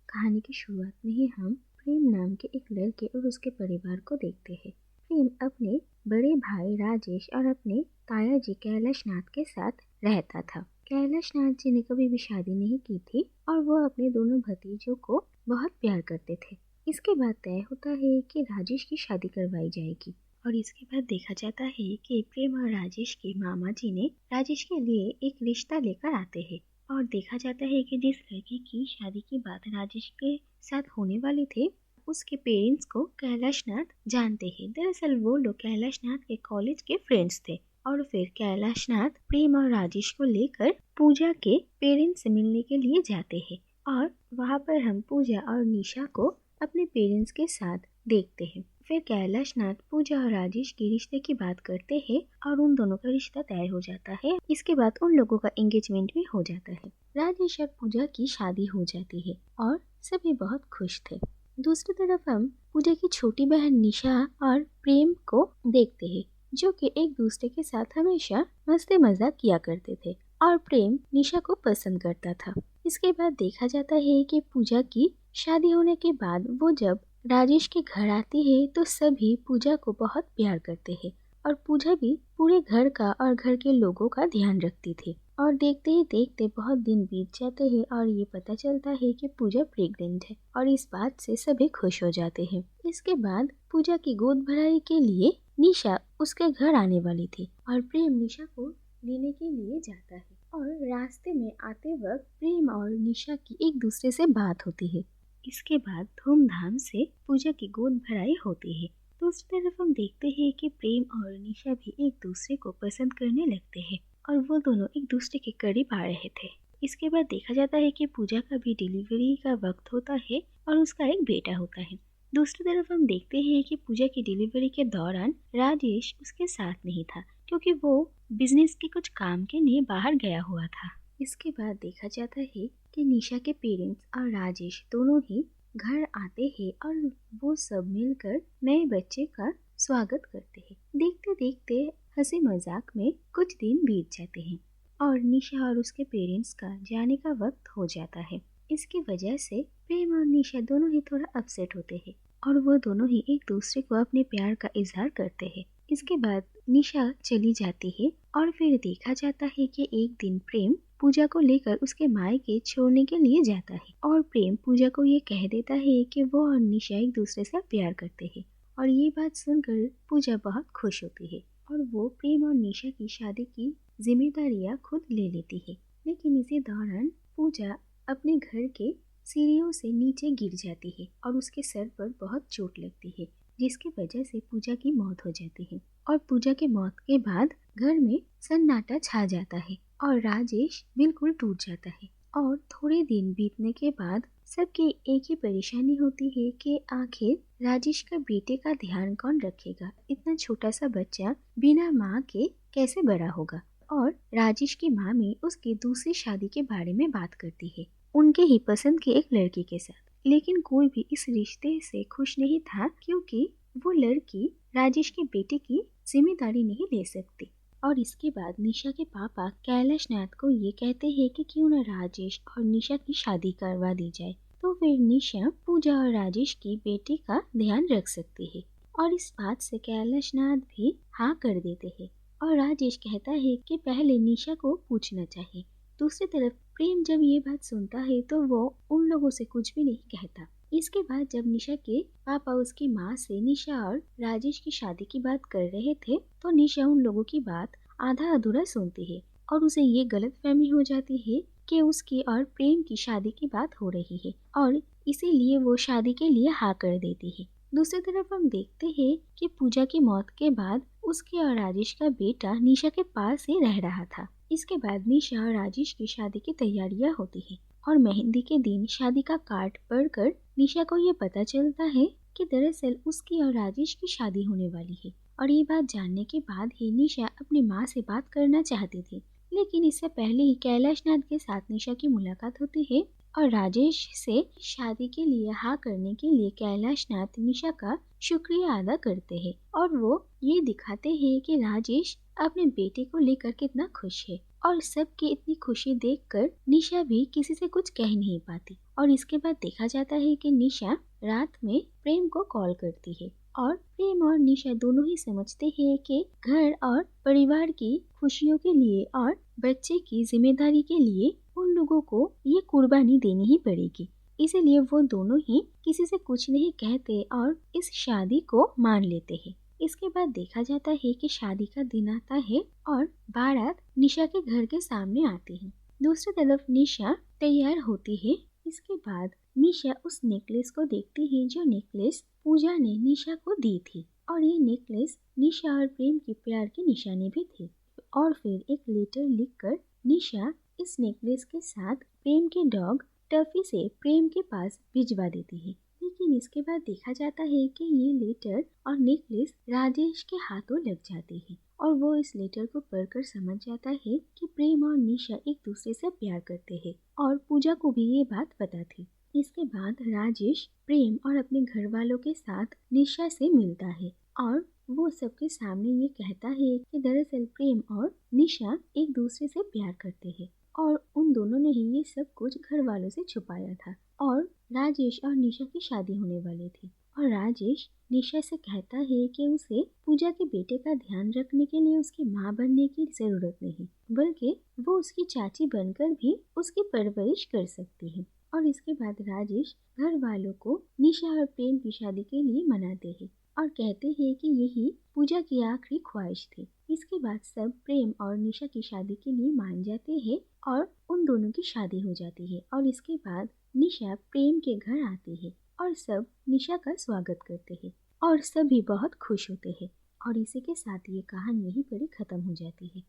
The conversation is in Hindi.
कहानी की शुरुआत में ही हम प्रेम नाम के एक लड़के और उसके परिवार को देखते हैं। प्रेम अपने बड़े भाई राजेश और अपने ताया जी कैलाश नाथ के साथ रहता था। कैलाश नाथ जी ने कभी भी शादी नहीं की थी और वो अपने दोनों भतीजों को बहुत प्यार करते थे। इसके बाद तय होता है कि राजेश की शादी करवाई जाएगी और इसके बाद देखा जाता है कि प्रेम और राजेश के मामा जी ने राजेश के लिए एक रिश्ता लेकर आते हैं और देखा जाता है कि जिस लड़की की शादी की बात राजेश के साथ होने वाली थे उसके पेरेंट्स को कैलाश नाथ जानते हैं। दरअसल वो लोग कैलाश नाथ के कॉलेज के फ्रेंड्स थे और फिर कैलाश नाथ प्रेम और राजेश को लेकर पूजा के पेरेंट्स से मिलने के लिए जाते हैं और वहाँ पर हम पूजा और निशा को अपने पेरेंट्स के साथ देखते हैं। फिर कैलाश नाथ पूजा और राजेश के रिश्ते की बात करते हैं और उन दोनों का रिश्ता तय हो जाता है। इसके बाद उन लोगों का एंगेजमेंट भी हो जाता है। राजेश और पूजा की शादी हो जाती है और सभी बहुत खुश थे। दूसरी तरफ हम पूजा की छोटी बहन निशा और प्रेम को देखते हैं जो कि एक दूसरे के साथ हमेशा मस्ती मजाक किया करते थे और प्रेम निशा को पसंद करता था। इसके बाद देखा जाता है कि पूजा की शादी होने के बाद वो जब राजेश के घर आती है तो सभी पूजा को बहुत प्यार करते हैं और पूजा भी पूरे घर का और घर के लोगों का ध्यान रखती थी। और देखते ही देखते बहुत दिन बीत जाते हैं और ये पता चलता है कि पूजा प्रेग्नेंट है और इस बात से सभी खुश हो जाते हैं। इसके बाद पूजा की गोद भराई के लिए निशा उसके घर आने वाली थी और प्रेम निशा को लेने के लिए जाता है और रास्ते में आते वक्त प्रेम और निशा की एक दूसरे से बात होती है। इसके बाद धूमधाम से पूजा की गोद भराई होती है। दूसरी तरफ हम देखते हैं कि प्रेम और निशा भी एक दूसरे को पसंद करने लगते हैं और वो दोनों एक दूसरे के करीब आ रहे थे। इसके बाद देखा जाता है कि पूजा का भी डिलीवरी का वक्त होता है और उसका एक बेटा होता है। दूसरी तरफ हम देखते हैं कि पूजा की डिलीवरी के दौरान राजेश उसके साथ नहीं था क्योंकि वो बिजनेस के कुछ काम के लिए बाहर गया हुआ था। इसके बाद देखा जाता है कि निशा के पेरेंट्स और राजेश दोनों ही घर आते हैं और वो सब मिलकर नए बच्चे का स्वागत करते हैं। देखते देखते हंसी मजाक में कुछ दिन बीत जाते हैं और निशा और उसके पेरेंट्स का जाने का वक्त हो जाता है। इसकी वजह से प्रेम और निशा दोनों ही थोड़ा अपसेट होते हैं और वो दोनों ही एक दूसरे को अपने प्यार का इजहार करते हैं। इसके बाद निशा चली जाती है और फिर देखा जाता है कि एक दिन प्रेम पूजा को लेकर उसके मायके छोड़ने के लिए जाता है और प्रेम पूजा को ये कह देता है कि वो और निशा एक दूसरे से प्यार करते हैं और ये बात सुनकर पूजा बहुत खुश होती है और वो प्रेम और निशा की शादी की जिम्मेदारियां खुद ले लेती है। लेकिन इसी दौरान पूजा अपने घर के सीढ़ियों से नीचे गिर जाती है और उसके सर पर बहुत चोट लगती है जिसकी वजह से पूजा की मौत हो जाती है और पूजा के मौत के बाद घर में सन्नाटा छा जाता है और राजेश बिल्कुल टूट जाता है और थोड़े दिन बीतने के बाद सबकी एक ही परेशानी होती है कि आखिर राजेश का बेटे का ध्यान कौन रखेगा। इतना छोटा सा बच्चा बिना माँ के कैसे बड़ा होगा। और राजेश की माँ में उसकी दूसरी शादी के बारे में बात करती है उनके ही पसंद के एक लड़की के साथ। लेकिन कोई भी इस रिश्ते से खुश नहीं था क्योंकि वो लड़की राजेश के बेटे की जिम्मेदारी नहीं ले सकती। और इसके बाद निशा के पापा कैलाश नाथ को ये कहते हैं कि क्यों न राजेश और निशा की शादी करवा दी जाए तो फिर निशा पूजा और राजेश की बेटे का ध्यान रख सकती है और इस बात से कैलाश नाथ भी हाँ कर देते हैं और राजेश कहता है कि पहले निशा को पूछना चाहिए। दूसरी तरफ प्रेम जब ये बात सुनता है तो वो उन लोगों से कुछ भी नहीं कहता। इसके बाद जब निशा के पापा उसकी माँ से निशा और राजेश की शादी की बात कर रहे थे तो निशा उन लोगों की बात आधा अधूरा सुनती है और उसे ये गलतफहमी हो जाती है कि उसकी और प्रेम की शादी की बात हो रही है और इसीलिए वो शादी के लिए हाँ कर देती है। दूसरी तरफ हम देखते हैं कि पूजा की मौत के बाद उसके और राजेश का बेटा निशा के पास ही रह रहा था। इसके बाद निशा और राजेश की शादी की तैयारियां होती है और मेहंदी के दिन शादी का कार्ड पढ़कर निशा को ये पता चलता है कि दरअसल उसकी और राजेश की शादी होने वाली है और ये बात जानने के बाद ही निशा अपनी माँ से बात करना चाहती थी। लेकिन इससे पहले ही कैलाश नाथ के साथ निशा की मुलाकात होती है और राजेश से शादी के लिए हाँ करने के लिए कैलाश नाथ निशा का शुक्रिया अदा करते हैं और वो ये दिखाते हैं कि राजेश अपने बेटे को लेकर कितना खुश है और सबकी इतनी खुशी देखकर निशा भी किसी से कुछ कह नहीं पाती। और इसके बाद देखा जाता है कि निशा रात में प्रेम को कॉल करती है और प्रेम और निशा दोनों ही समझते हैं कि घर और परिवार की खुशियों के लिए और बच्चे की जिम्मेदारी के लिए उन लोगों को ये कुर्बानी देनी ही पड़ेगी। इसीलिए वो दोनों ही किसी से कुछ नहीं कहते और इस शादी को मान लेते हैं। इसके बाद देखा जाता है कि शादी का दिन आता है और बारात निशा के घर के सामने आती है। दूसरी तरफ निशा तैयार होती है। इसके बाद निशा उस नेकलेस को देखती है जो नेकलेस पूजा ने निशा को दी थी और ये नेकलेस निशा और प्रेम की प्यार की निशानी भी थी। और फिर एक लेटर लिखकर निशा इस नेकलेस के साथ प्रेम के डॉग टफी से प्रेम के पास भिजवा देती है। लेकिन इसके बाद देखा जाता है कि ये लेटर और नेकलेस राजेश के हाथों लग जाती है और वो इस लेटर को पढ़कर समझ जाता है कि प्रेम और निशा एक दूसरे से प्यार करते हैं और पूजा को भी ये बात पता थी। इसके बाद राजेश प्रेम और अपने घर वालों के साथ निशा से मिलता है और वो सबके सामने ये कहता है कि दरअसल प्रेम और निशा एक दूसरे से प्यार करते हैं और उन दोनों ने ही ये सब कुछ घर वालों से छुपाया था और राजेश और निशा की शादी होने वाली थी। और राजेश निशा से कहता है कि उसे पूजा के बेटे का ध्यान रखने के लिए उसकी माँ बनने की जरूरत नहीं, बल्कि वो उसकी चाची बनकर भी उसकी परवरिश कर सकती है। और इसके बाद राजेश घर वालों को निशा और प्रेम की शादी के लिए मनाते हैं और कहते हैं कि यही पूजा की आखिरी ख्वाहिश थी। इसके बाद सब प्रेम और निशा की शादी के लिए मान जाते हैं और उन दोनों की शादी हो जाती है। और इसके बाद निशा प्रेम के घर आती है और सब निशा का स्वागत करते हैं और सभी बहुत खुश होते हैं। और इसी के साथ ये कहानी यहीं पर ही खत्म हो जाती है।